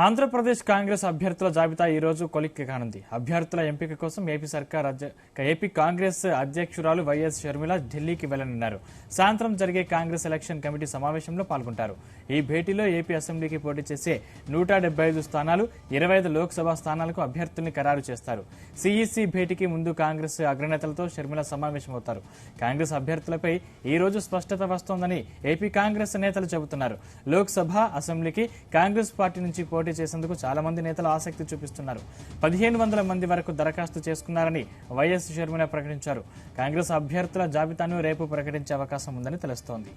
ఆంధ్రప్రదేశ్ కాంగ్రెస్ అభ్యర్థుల జాబితా ఈ రోజు కొలిక్కి కానుంది. అభ్యర్థుల ఎంపిక కోసం ఏపీ కాంగ్రెస్ అధ్యక్షురాలు వైఎస్ షర్మిల ఢిల్లీకి వెళ్లనున్నారు. సాయంత్రం జరిగే కాంగ్రెస్ ఎలక్షన్ కమిటీ సమావేశంలో పాల్గొంటారు. ఈ భేటీలో ఏపీ అసెంబ్లీకి పోటీ చేసే 175 స్థానాలు, 25 లోక్సభ స్థానాలకు అభ్యర్థుల్ని ఖరారు చేస్తారు. సీఈసీ భేటీకి ముందు కాంగ్రెస్ అగ్రనేతలతో షర్మిల సమావేశమవుతారు. కాంగ్రెస్ అభ్యర్థులపై ఈ రోజు స్పష్టత వస్తోందని ఏపీ కాంగ్రెస్ నేతలు చెబుతున్నారు. లోక్సభ, అసెంబ్లీకి కాంగ్రెస్ పార్టీ నుంచి పోటీ చేసేందుకు చాలా మంది నేతలు ఆసక్తి చూపిస్తున్నారు. 1500 మంది వరకు దరఖాస్తు చేసుకున్నారని వైఎస్ షర్మిల ప్రకటించారు. కాంగ్రెస్ అభ్యర్థుల జాబితాను రేపు ప్రకటించే అవకాశం ఉందని తెలుస్తోంది.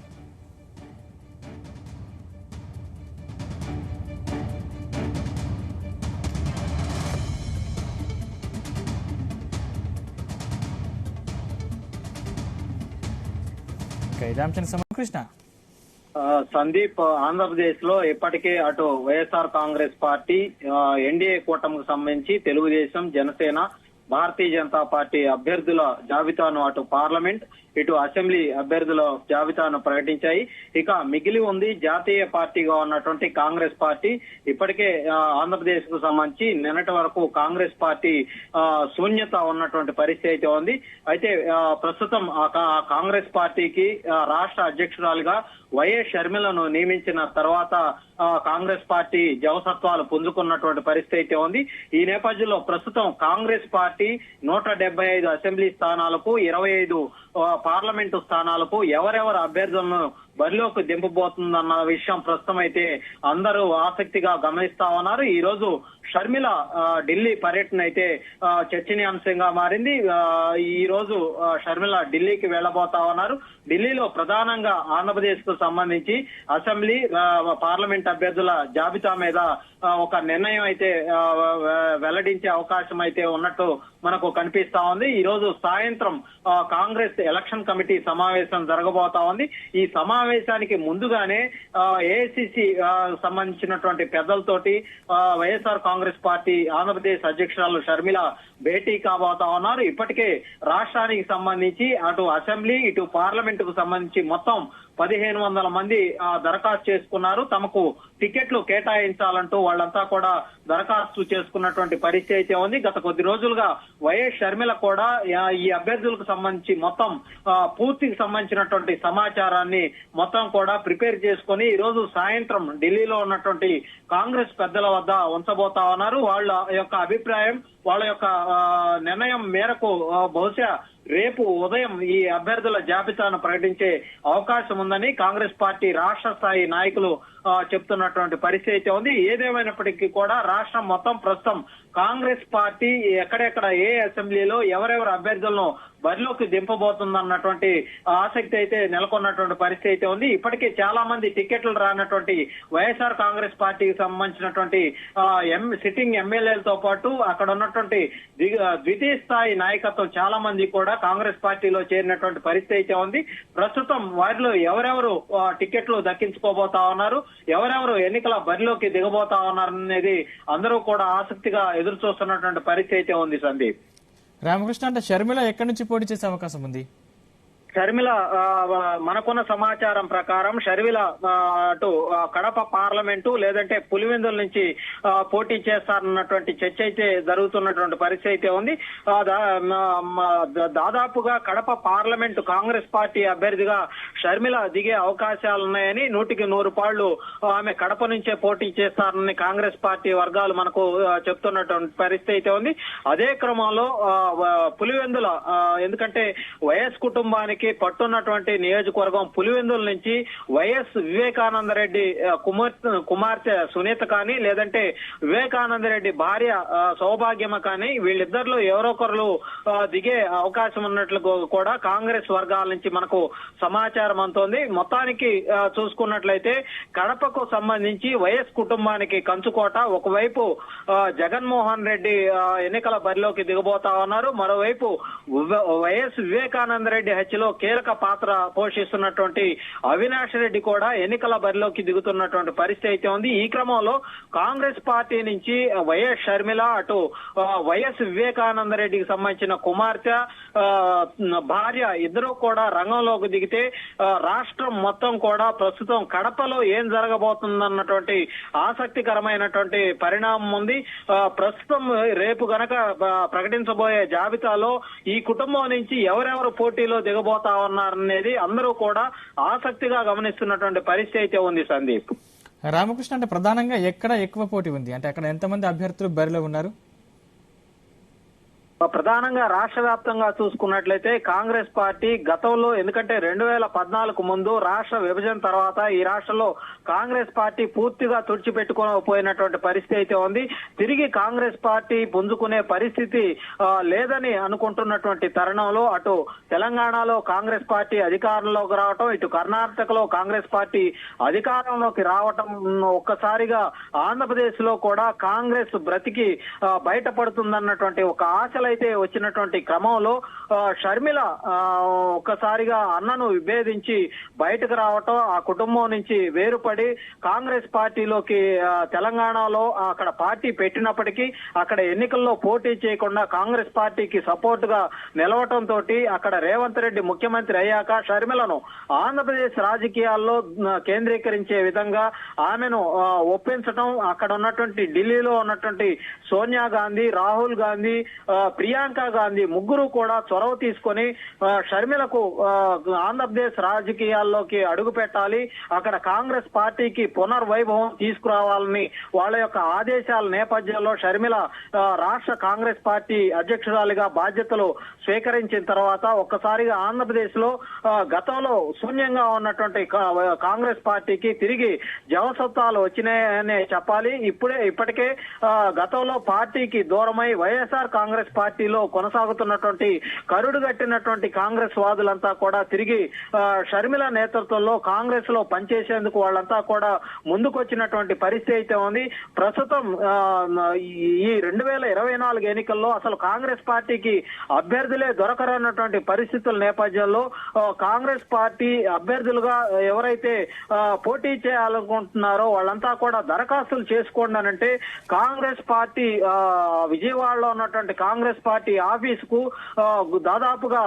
కృష్ణ సందీప్, ఆంధ్రప్రదేశ్ లో ఇప్పటికే అటు వైఎస్ఆర్ కాంగ్రెస్ పార్టీ, ఎన్డీఏ కూటమికి సంబంధించి తెలుగుదేశం, జనసేన, భారతీయ జనతా పార్టీ అభ్యర్థుల జాబితాను అటు పార్లమెంట్, ఇటు అసెంబ్లీ అభ్యర్థుల జాబితాను ప్రకటించాయి. ఇక మిగిలి ఉంది జాతీయ పార్టీగా ఉన్నటువంటి కాంగ్రెస్ పార్టీ. ఇప్పటికే ఆంధ్రప్రదేశ్ కు సంబంధించి నిన్నటి వరకు కాంగ్రెస్ పార్టీ శూన్యత ఉన్నటువంటి పరిస్థితి అయితే ఉంది. అయితే ప్రస్తుతం కాంగ్రెస్ పార్టీకి రాష్ట్ర అధ్యక్షురాలుగా వైఎస్ షర్మిలను నియమించిన తర్వాత కాంగ్రెస్ పార్టీ జవసత్వాలు పుంజుకున్నటువంటి పరిస్థితి అయితే ఉంది. ఈ నేపథ్యంలో ప్రస్తుతం కాంగ్రెస్ పార్టీ 175 అసెంబ్లీ స్థానాలకు, 25 పార్లమెంటు స్థానాలకు ఎవరెవరు అభ్యర్థులను బరిలోకి దింపబోతుందన్న విషయం ప్రస్తుతం అయితే అందరూ ఆసక్తిగా గమనిస్తా ఉన్నారు. ఈ రోజు షర్మిల ఢిల్లీ పర్యటన అయితే చర్చనీయాంశంగా మారింది. ఈ రోజు షర్మిల ఢిల్లీకి వెళ్లబోతా ఉన్నారు. ఢిల్లీలో ప్రధానంగా ఆంధ్రప్రదేశ్ కు సంబంధించి అసెంబ్లీ, పార్లమెంట్ అభ్యర్థుల జాబితా మీద ఒక నిర్ణయం అయితే వెల్లడించే అవకాశం అయితే ఉన్నట్టు మనకు కనిపిస్తా ఉంది. ఈ రోజు సాయంత్రం కాంగ్రెస్ ఎలక్షన్ కమిటీ సమావేశం జరగబోతా ఉంది. ఈ సమావేశానికి ముందుగానే ఏఐసిసి సంబంధించినటువంటి పెద్దలతోటి వైఎస్ఆర్ కాంగ్రెస్ పార్టీ ఆంధ్రప్రదేశ్ అధ్యక్షురాలు షర్మిల భేటీ కాబోతా ఉన్నారు. ఇప్పటికే రాష్ట్రానికి సంబంధించి అటు అసెంబ్లీ, ఇటు పార్లమెంట్ కు సంబంధించి మొత్తం 1500 మంది దరఖాస్తు చేసుకున్నారు. తమకు టికెట్లు కేటాయించాలంటూ వాళ్ళంతా కూడా దరఖాస్తు చేసుకున్నటువంటి పరిస్థితి అయితే ఉంది. గత కొద్ది రోజులుగా వైఎస్ షర్మిల కూడా ఈ అభ్యర్థులకు సంబంధించి మొత్తం పూర్తికి సంబంధించినటువంటి సమాచారాన్ని మొత్తం కూడా ప్రిపేర్ చేసుకుని ఈ రోజు సాయంత్రం ఢిల్లీలో ఉన్నటువంటి కాంగ్రెస్ పెద్దల వద్ద ఉంచబోతా ఉన్నారు. వాళ్ళ యొక్క అభిప్రాయం, వాళ్ళ యొక్క నిర్ణయం మేరకు బహుశా రేపు ఉదయం ఈ అభ్యర్థుల జాబితాను ప్రకటించే అవకాశం ఉందని కాంగ్రెస్ పార్టీ రాష్ట్ర స్థాయి నాయకులు చెప్తున్నటువంటి పరిస్థితి అయితే ఉంది. ఏదేమైనప్పటికీ కూడా రాష్ట్రం మొత్తం ప్రస్తుతం కాంగ్రెస్ పార్టీ ఎక్కడెక్కడ ఏ అసెంబ్లీలో ఎవరెవరు అభ్యర్థులను బరిలోకి దింపబోతుందన్నటువంటి ఆసక్తి అయితే నెలకొన్నటువంటి పరిస్థితి అయితే ఉంది. ఇప్పటికే చాలా మంది టికెట్లు రానటువంటి వైఎస్ఆర్ కాంగ్రెస్ పార్టీకి సంబంధించినటువంటి సిట్టింగ్ ఎమ్మెల్యేలతో పాటు అక్కడ ఉన్నటువంటి ద్వితీయ స్థాయి నాయకత్వం చాలా మంది కూడా కాంగ్రెస్ పార్టీలో చేరినటువంటి పరిస్థితి అయితే ఉంది. ప్రస్తుతం వారిలో ఎవరెవరు టికెట్లు దక్కించుకోబోతా ఉన్నారు, ఎవరెవరు ఎన్నికల బరిలోకి దిగబోతా ఉన్నారు అనేది అందరూ కూడా ఆసక్తిగా ఎదురు చూస్తున్నటువంటి పరిస్థితి అయితే ఉంది. సందీప్, రామకృష్ణ, అంటే షర్మిల ఎక్కడి నుంచి పోటీ చేసే అవకాశం ఉంది? షర్మిల మనకున్న సమాచారం ప్రకారం షర్మిల అటు కడప పార్లమెంటు లేదంటే పులివెందుల నుంచి పోటీ చేస్తారన్నటువంటి చర్చ అయితే జరుగుతున్నటువంటి పరిస్థితి అయితే ఉంది. దాదాపుగా కడప పార్లమెంటు కాంగ్రెస్ పార్టీ అభ్యర్థిగా షర్మిల దిగే అవకాశాలున్నాయని 100కి 100 ఆమె కడప నుంచే పోటీ చేస్తారని కాంగ్రెస్ పార్టీ వర్గాలు మనకు చెప్తున్నటువంటి పరిస్థితి అయితే ఉంది. అదే క్రమంలో పులివెందుల, ఎందుకంటే వైఎస్ కుటుంబానికి పట్టున్నటువంటి నియోజకవర్గం పులివెందుల నుంచి వైఎస్ వివేకానంద రెడ్డి కుమార్తె సునీత కానీ లేదంటే వివేకానంద రెడ్డి భార్య సౌభాగ్యమ కానీ వీళ్ళిద్దరిలో ఎవరొకరు దిగే అవకాశం ఉన్నట్లు కూడా కాంగ్రెస్ వర్గాల నుంచి మనకు సమాచారం అందుతోంది. మొత్తానికి చూసుకున్నట్లయితే కడపకు సంబంధించి వైఎస్ కుటుంబానికి కంచుకోట. ఒకవైపు జగన్మోహన్ రెడ్డి ఎన్నికల బరిలోకి దిగబోతా ఉన్నారు, మరోవైపు వైఎస్ వివేకానంద రెడ్డి హత్యలో కీలక పాత్ర పోషిస్తున్నటువంటి అవినాష్ రెడ్డి కూడా ఎన్నికల బరిలోకి దిగుతున్నటువంటి పరిస్థితి అయితే ఉంది. ఈ క్రమంలో కాంగ్రెస్ పార్టీ నుంచి వైఎస్ షర్మిల, అటు వైఎస్ వివేకానంద రెడ్డికి సంబంధించిన కుమార్తె, భార్య ఇద్దరు కూడా రంగంలోకి దిగితే రాష్ట్రం మొత్తం కూడా ప్రస్తుతం కడపలో ఏం జరగబోతుందన్నటువంటి ఆసక్తికరమైనటువంటి పరిణామం ఉంది. ప్రస్తుతం రేపు గనక ప్రకటించబోయే జాబితాలో ఈ కుటుంబం నుంచి ఎవరెవరు పోటీలో దిగబోతా ఉన్నారనేది అందరూ కూడా ఆసక్తిగా గమనిస్తున్నటువంటి పరిస్థితి అయితే ఉంది. సందీప్, రామకృష్ణ, అంటే ప్రధానంగా ఎక్కడ ఎక్కువ పోటీ ఉంది, అంటే అక్కడ ఎంతమంది అభ్యర్థులు బరిలో ఉన్నారు? ప్రధానంగా రాష్ట్ర వ్యాప్తంగా చూసుకున్నట్లయితే కాంగ్రెస్ పార్టీ గతంలో, ఎందుకంటే 2014 ముందు రాష్ట్ర విభజన తర్వాత ఈ రాష్ట్రంలో కాంగ్రెస్ పార్టీ పూర్తిగా తుడిచిపెట్టుకోపోయినటువంటి పరిస్థితి అయితే ఉంది. తిరిగి కాంగ్రెస్ పార్టీ పుంజుకునే పరిస్థితి లేదని అనుకుంటున్నటువంటి తరుణంలో అటు తెలంగాణలో కాంగ్రెస్ పార్టీ అధికారంలోకి రావటం, ఇటు కర్ణాటకలో కాంగ్రెస్ పార్టీ అధికారంలోకి రావటం, ఒక్కసారిగా ఆంధ్రప్రదేశ్ లో కూడా కాంగ్రెస్ బ్రతికి బయటపడుతుందన్నటువంటి ఒక ఆశలు అయితే వచ్చినటువంటి క్రమంలో షర్మిల ఒక్కసారిగా అన్నను విభేదించి బయటకు రావటం, ఆ కుటుంబం నుంచి వేరుపడి కాంగ్రెస్ పార్టీలోకి తెలంగాణలో అక్కడ పార్టీ పెట్టినప్పటికీ అక్కడ ఎన్నికల్లో పోటీ చేయకుండా కాంగ్రెస్ పార్టీకి సపోర్ట్ గా నిలవటంతో అక్కడ రేవంత్ రెడ్డి ముఖ్యమంత్రి అయ్యాక షర్మిలను ఆంధ్రప్రదేశ్ రాజకీయాల్లో కేంద్రీకరించే విధంగా ఆమెను ఒప్పించటం, అక్కడ ఉన్నటువంటి ఢిల్లీలో ఉన్నటువంటి సోనియా గాంధీ, రాహుల్ గాంధీ, ప్రియాంక గాంధీ ముగ్గురు కూడా చొరవ తీసుకొని షర్మిలకు ఆంధ్రప్రదేశ్ రాజకీయాల్లోకి అడుగు పెట్టాలి, అక్కడ కాంగ్రెస్ పార్టీకి పునర్వైభవం తీసుకురావాలని వాళ్ళ యొక్క ఆదేశాల నేపథ్యంలో షర్మిల రాష్ట్ర కాంగ్రెస్ పార్టీ అధ్యక్షురాలిగా బాధ్యతలు స్వీకరించిన తర్వాత ఒక్కసారిగా ఆంధ్రప్రదేశ్ లో గతంలో శూన్యంగా ఉన్నటువంటి కాంగ్రెస్ పార్టీకి తిరిగి జవసత్తాలు వచ్చినాయనే చెప్పాలి. ఇప్పటికే గతంలో పార్టీకి దూరమై వైఎస్ఆర్ కాంగ్రెస్ పార్టీలో కొనసాగుతున్నటువంటి కరుడు గట్టినటువంటి కాంగ్రెస్ వాదులంతా కూడా తిరిగి షర్మిల నేతృత్వంలో కాంగ్రెస్ లో పనిచేసేందుకు వాళ్ళంతా కూడా ముందుకొచ్చినటువంటి పరిస్థితి అయితే ఉంది. ప్రస్తుతం ఈ 2024 ఎన్నికల్లో అసలు కాంగ్రెస్ పార్టీకి అభ్యర్థులే దొరకరన్నటువంటి పరిస్థితుల నేపథ్యంలో కాంగ్రెస్ పార్టీ అభ్యర్థులుగా ఎవరైతే పోటీ చేయాలనుకుంటున్నారో వాళ్ళంతా కూడా దరఖాస్తులు చేసుకోండి అనంటే కాంగ్రెస్ పార్టీ విజయవాడలో ఉన్నటువంటి కాంగ్రెస్ పార్టీ ఆఫీస్ కు దాదాపుగా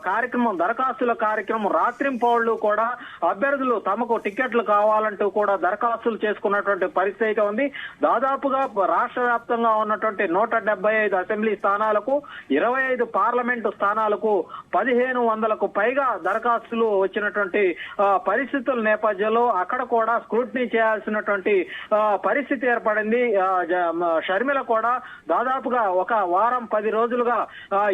కార్యక్రమం, దరఖాస్తుల కార్యక్రమం రాత్రింపౌళ్లు కూడా అభ్యర్థులు తమకు టికెట్లు కావాలంటూ కూడా దరఖాస్తులు చేసుకున్నటువంటి పరిస్థితి అయితే ఉంది. దాదాపుగా రాష్ట్ర వ్యాప్తంగా ఉన్నటువంటి 175 అసెంబ్లీ స్థానాలకు, 25 పార్లమెంటు స్థానాలకు 1500కు పైగా దరఖాస్తులు వచ్చినటువంటి పరిస్థితుల నేపథ్యంలో అక్కడ కూడా స్క్రూటినీ చేయాల్సినటువంటి పరిస్థితి ఏర్పడింది. షర్మిల కూడా దాదాపుగా ఒక వారం 10 రోజులుగా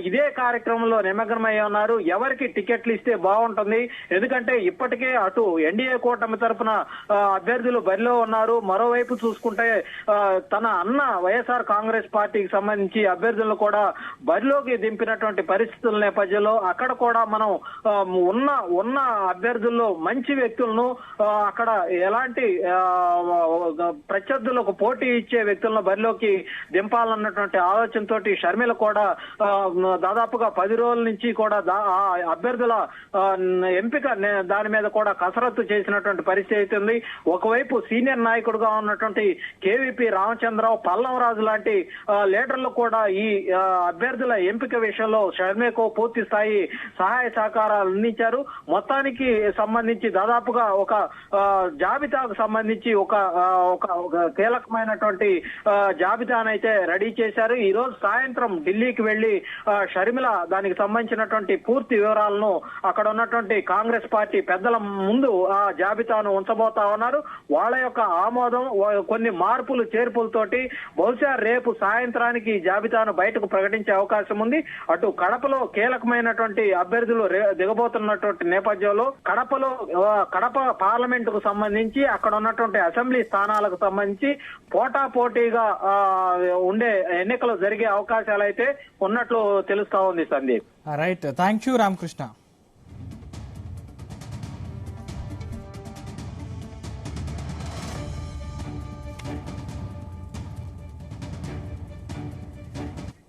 ఇదే కార్యక్రమంలో నిమగ్నమై ఉన్నారు. ఎవరికి టికెట్లు ఇస్తే బాగుంటుంది, ఎందుకంటే ఇప్పటికే అటు ఎన్డీఏ కూటమి తరఫున అభ్యర్థులు బరిలో ఉన్నారు. మరోవైపు చూసుకుంటే తన అన్న వైఎస్ఆర్ కాంగ్రెస్ పార్టీకి సంబంధించి అభ్యర్థులను కూడా బరిలోకి దింపినటువంటి పరిస్థితుల నేపథ్యంలో అక్కడ కూడా మనం ఉన్న అభ్యర్థుల్లో మంచి వ్యక్తులను, అక్కడ ఎలాంటి ప్రత్యర్థులకు పోటీ ఇచ్చే వ్యక్తులను బరిలోకి దింపాలన్నటువంటి ఆలోచనతో షర్మిల కూడా దాదాపుగా 10 రోజుల నుంచి కూడా అభ్యర్థుల ఎంపిక దాని మీద కూడా కసరత్తు చేసినటువంటి పరిస్థితి అవుతుంది. ఒకవైపు సీనియర్ నాయకుడుగా ఉన్నటువంటి కేవీపీ రామచంద్రరావు, పల్లంరాజు లాంటి లీడర్లు కూడా ఈ అభ్యర్థుల ఎంపిక విషయంలో షర్మిలకు పూర్తి స్థాయి సహాయ సహకారాలు అందించారు. మొత్తానికి సంబంధించి దాదాపుగా ఒక జాబితాకు సంబంధించి ఒక కీలకమైనటువంటి జాబితానైతే రెడీ చేశారు. ఈ రోజు సాయంత్రం ఢిల్లీకి వెళ్లి షర్మిల దానికి సంబంధించినటువంటి పూర్తి వివరాలను అక్కడ ఉన్నటువంటి కాంగ్రెస్ పార్టీ పెద్దల ముందు ఆ జాబితాను ఉంచబోతా ఉన్నారు. వాళ్ళ యొక్క ఆమోదం, కొన్ని మార్పులు చేర్పులతోటి బహుశా రేపు సాయంత్రానికి ఈ జాబితాను బయటకు ప్రకటించే అవకాశం ఉంది. అటు కడపలో కీలకమైనటువంటి అభ్యర్థులు దిగబోతున్నటువంటి నేపథ్యంలో కడప పార్లమెంటుకు సంబంధించి అక్కడ ఉన్నటువంటి అసెంబ్లీ స్థానాలకు సంబంధించి పోటాపోటీగా ఉండే ఎన్నికలు జరిగే అవకాశాలు అయితే ఉన్నట్లు తెలుస్తా ఉంది. Sandeep, right, thank you Ramakrishna.